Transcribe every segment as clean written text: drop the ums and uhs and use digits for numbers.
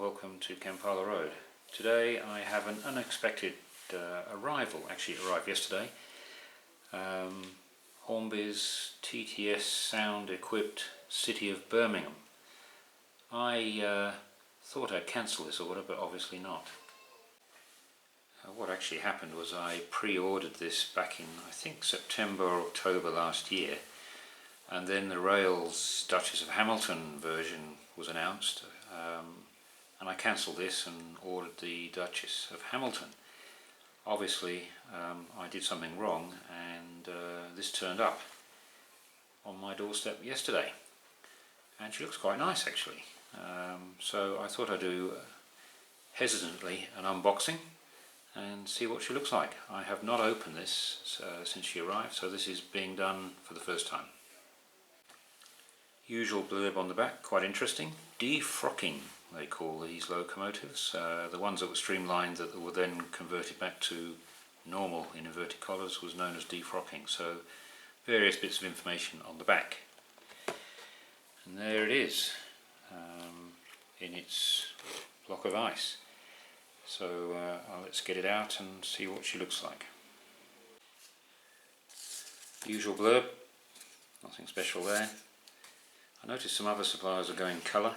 welcome to Kampala-Road. Today I have an unexpected arrival. Actually it arrived yesterday. Hornby's TTS-SOUND equipped City-of-Birmingham. I thought I'd cancel this order, but obviously not. What actually happened was I pre-ordered this back in I think September or October last year, and then the Rails Duchess of Hamilton version was announced, and I cancelled this and ordered the Duchess of Hamilton. Obviously I did something wrong, and this turned up on my doorstep yesterday, and she looks quite nice actually. So I thought I'd do hesitantly an unboxing and see what she looks like. I have not opened this since she arrived, so this is being done for the first time. Usual blurb on the back, quite interesting. Defrocking, they call these locomotives. The ones that were streamlined that were then converted back to normal in inverted collars was known as defrocking. So various bits of information on the back. And there it is, in its block of ice. So let's get it out and see what she looks like. Usual blurb, nothing special there. I noticed some other suppliers are going colour.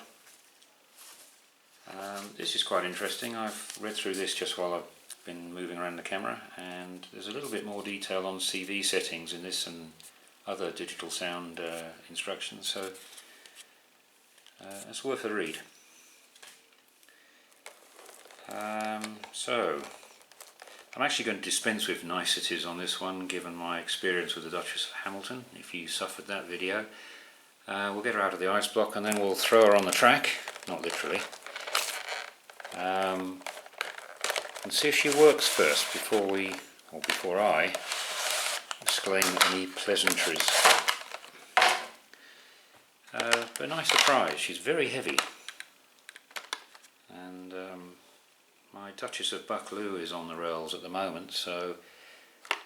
This is quite interesting. I've read through this just while I've been moving around the camera, and there's a little bit more detail on CV settings in this and other digital sound instructions, so it's worth a read. So I'm actually going to dispense with niceties on this one, given my experience with the Duchess of Hamilton. If you suffered that video, we'll get her out of the ice block and then we'll throw her on the track, not literally, and see if she works first before I exclaim any pleasantries. But a nice surprise, she's very heavy, and my Duchess of Buccleuch is on the rails at the moment, so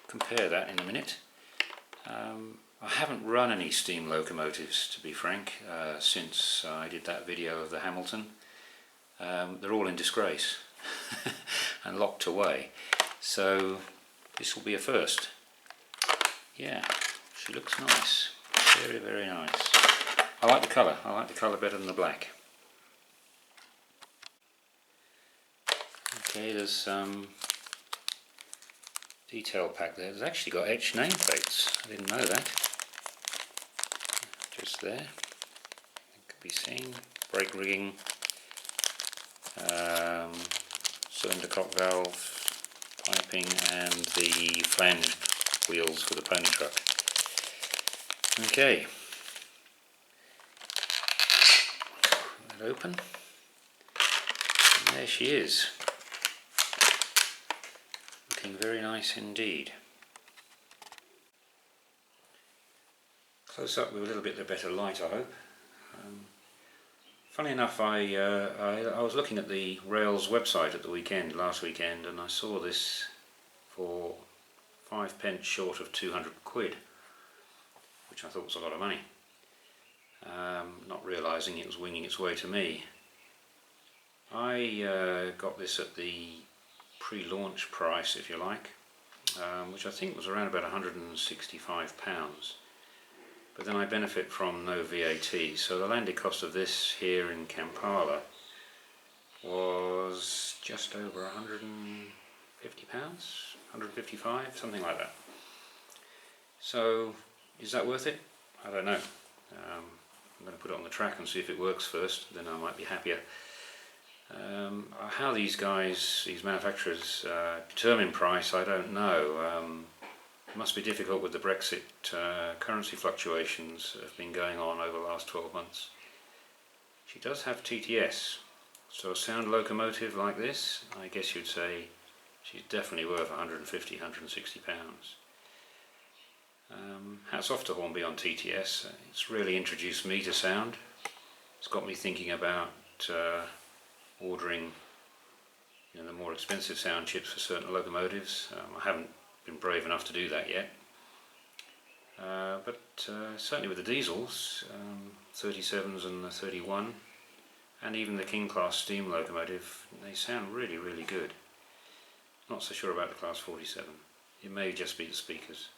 compare that in a minute. I haven't run any steam locomotives, to be frank, since I did that video of the Hamilton. They're all in disgrace and locked away, so this will be a first. Yeah, she looks nice, very, very nice. I like the colour better than the black. Okay, there's some detail pack there. There's actually got etched nameplates. I didn't know that. Just there. It could be seen. Brake rigging, cylinder cock valve, piping, and the flange wheels for the pony truck. Okay. Put that open. And there she is. Looking very nice indeed. Close up with a little bit of better light, I hope. Funny enough, I was looking at the Rails website at the last weekend, and I saw this for 5p short of 200 quid, which I thought was a lot of money, not realising it was winging its way to me. I got this at the pre-launch price, if you like, which I think was around about £165, but then I benefit from no VAT, so the landed cost of this here in Kampala was just over £150, 155, something like that. So is that worth it? I don't know. I'm going to put it on the track and see if it works first, then I might be happier. How these manufacturers determine price, I don't know. It must be difficult with the Brexit currency fluctuations that have been going on over the last 12 months. She does have TTS, so a sound locomotive like this, I guess you'd say she's definitely worth £150, £160. Hats off to Hornby on TTS. It's really introduced me to sound. It's got me thinking about ordering the more expensive sound chips for certain locomotives. I haven't been brave enough to do that yet, but certainly with the diesels, 37s and the 31, and even the King class steam locomotive, they sound really, really good. Not so sure about the class 47. It may just be the speakers.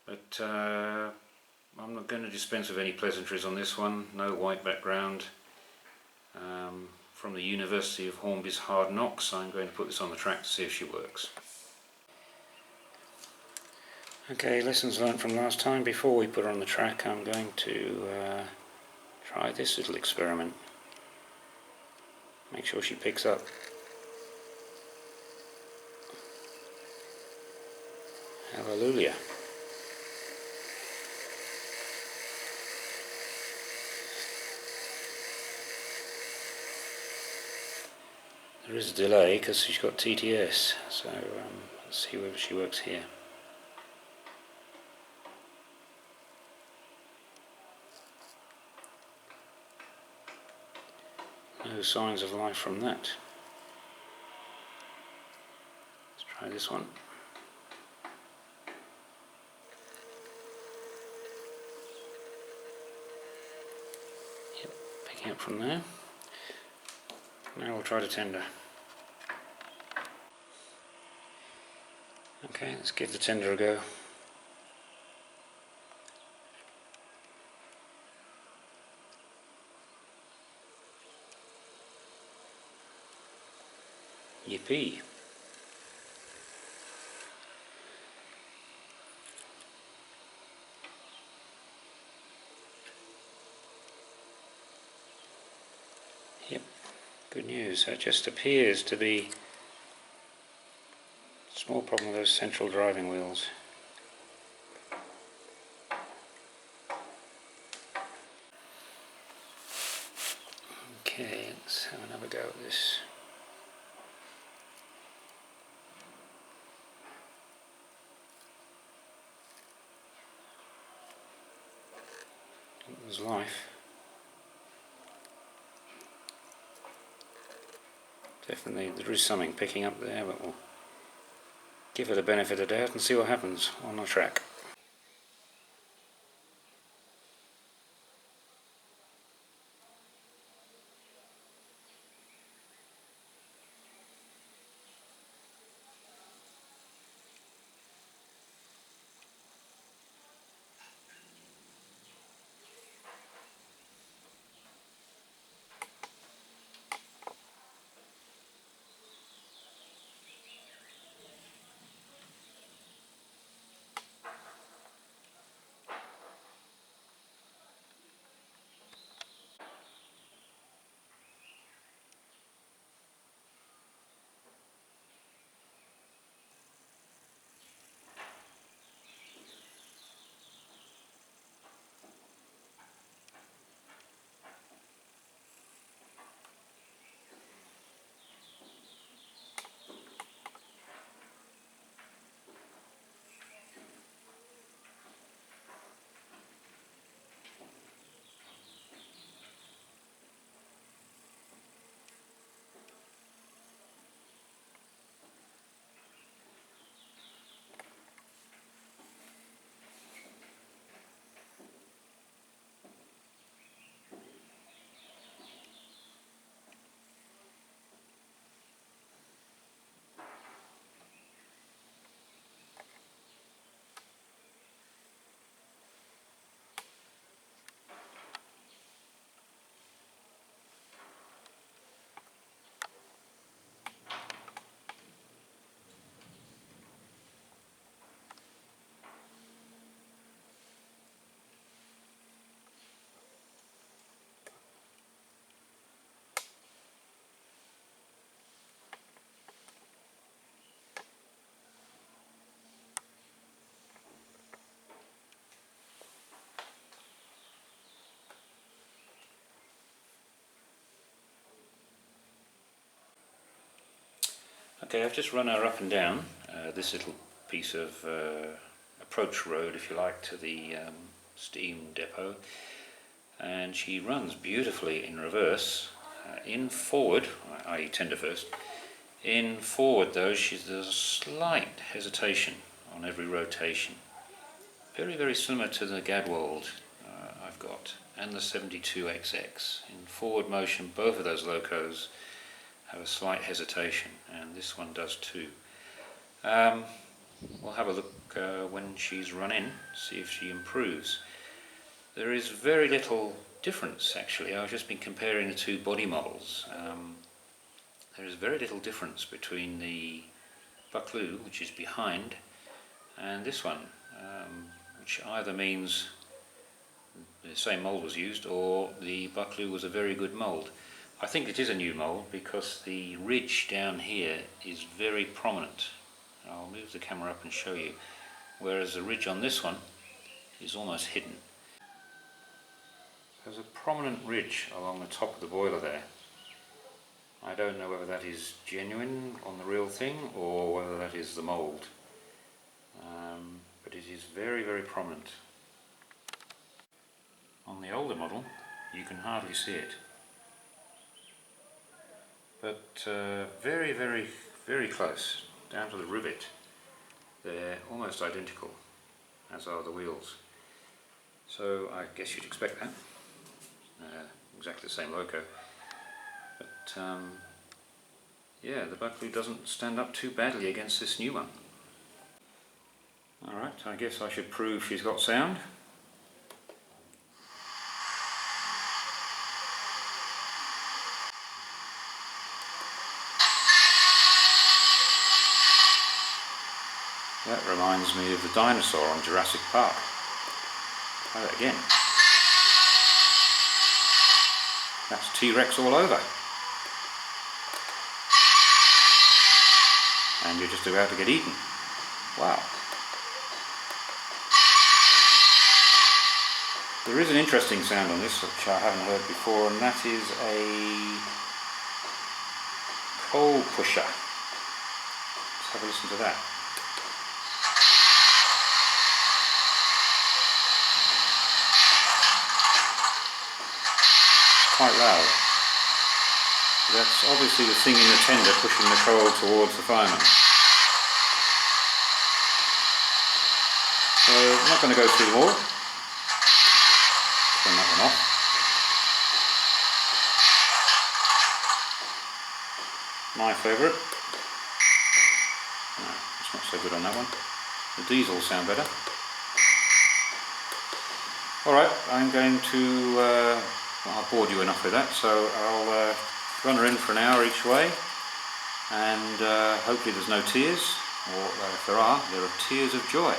But I'm not going to dispense with any pleasantries on this one. No white background. From the University of Hornby's Hard Knocks, I'm going to put this on the track to see if she works. Okay, lessons learned from last time. Before we put her on the track, I'm going to try this little experiment. Make sure she picks up. Hallelujah. There is a delay because she's got TTS, so let's see whether she works here. No signs of life from that. Let's try this one. Yep, picking up from there. Now we'll try to tender. Okay, let's give the tender a go. Yippee! Yep, good news. That just appears to be a small problem with those central driving wheels. Okay, let's have another go at this. There's life. Definitely there is something picking up there, but we'll give it the benefit of the doubt and see what happens on the track. Okay, I've just run her up and down this little piece of approach road, if you like, to the steam depot, and she runs beautifully in reverse. In forward, i.e. tender first, in forward though there's a slight hesitation on every rotation. Very, very similar to the Gadwold I've got, and the 72XX. In forward motion, both of those locos have a slight hesitation, and this one does too. We'll have a look when she's run in, see if she improves. There is very little difference actually. I've just been comparing the two body models. There is very little difference between the Buccleuch, which is behind, and this one, which either means the same mould was used or the Buccleuch was a very good mould. I think it is a new mould because the ridge down here is very prominent. I'll move the camera up and show you, whereas the ridge on this one is almost hidden. There's a prominent ridge along the top of the boiler there. I don't know whether that is genuine on the real thing or whether that is the mould, but it is very, very prominent. On the older model you can hardly see it, but very, very, very close, down to the rivet. They're almost identical, as are the wheels. So I guess you'd expect that. Exactly the same loco. But yeah, the Buccleuch doesn't stand up too badly against this new one. Alright, I guess I should prove she's got sound. That reminds me of the dinosaur on Jurassic Park. Try that again. That's T-Rex all over. And you're just about to get eaten. Wow. There is an interesting sound on this which I haven't heard before, and that is a coal pusher. Let's have a listen to that. Quite loud. That's obviously the thing in the tender pushing the coal towards the fireman. So I'm not going to go through them all. Turn that one off. My favourite. No, it's not so good on that one. The diesels sound better. Alright, I'm going to well, I've bored you enough with that, so I'll run her in for an hour each way, and hopefully there's no tears, or if there are tears of joy.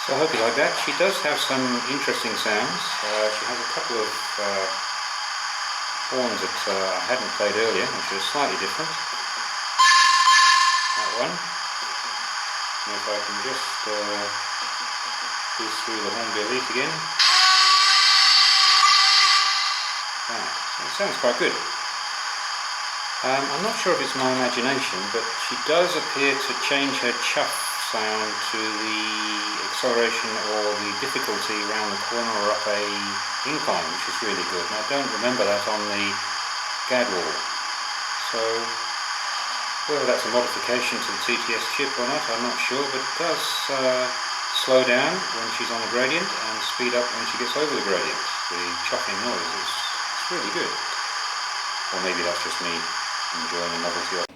So I hope you like that. She does have some interesting sounds. She has a couple of horns that I hadn't played earlier, which are slightly different. That one. And if I can just whiz through the Hornby Elite again. That. So it sounds quite good. I'm not sure if it's my imagination, but she does appear to change her chuff sound to the acceleration or the difficulty around the corner or up a incline, which is really good. And I don't remember that on the GAD wall. So whether that's a modification to the TTS chip or not, I'm not sure, but it does slow down when she's on the gradient and speed up when she gets over the gradient. The chuffing noise is really good. Or maybe that's just me enjoying the novelty of it.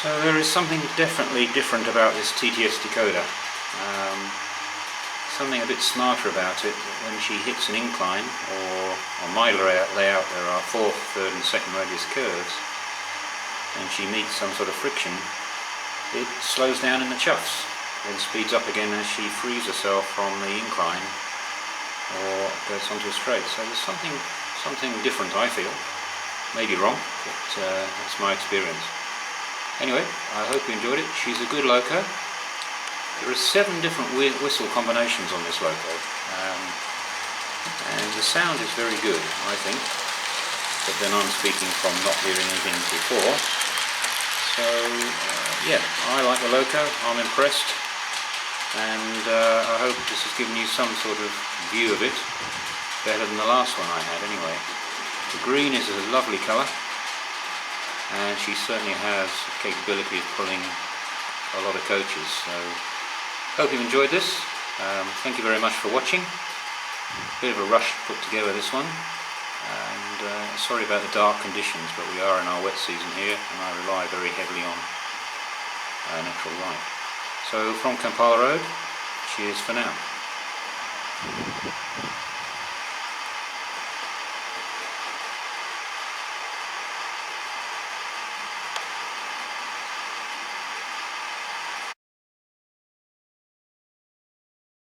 So there is something definitely different about this TTS decoder. Something a bit smarter about it. When she hits an incline, or on my layout there are 4th, 3rd and 2nd radius curves, and she meets some sort of friction, it slows down in the chuffs, then speeds up again as she frees herself from the incline or goes onto a straight. So there's something different, I feel. Maybe wrong, but that's my experience. Anyway, I hope you enjoyed it. She's a good loco. There are 7 different whistle combinations on this loco, and the sound is very good, I think, but then I'm speaking from not hearing anything before. So yeah, I like the loco, I'm impressed, and I hope this has given you some sort of view of it, better than the last one I had anyway. The green is a lovely colour, and she certainly has the capability of pulling a lot of coaches. So hope you've enjoyed this. Thank you very much for watching. Bit of a rush to put together this one, and sorry about the dark conditions, but we are in our wet season here and I rely very heavily on natural light. So from Kampala-Road, cheers for now.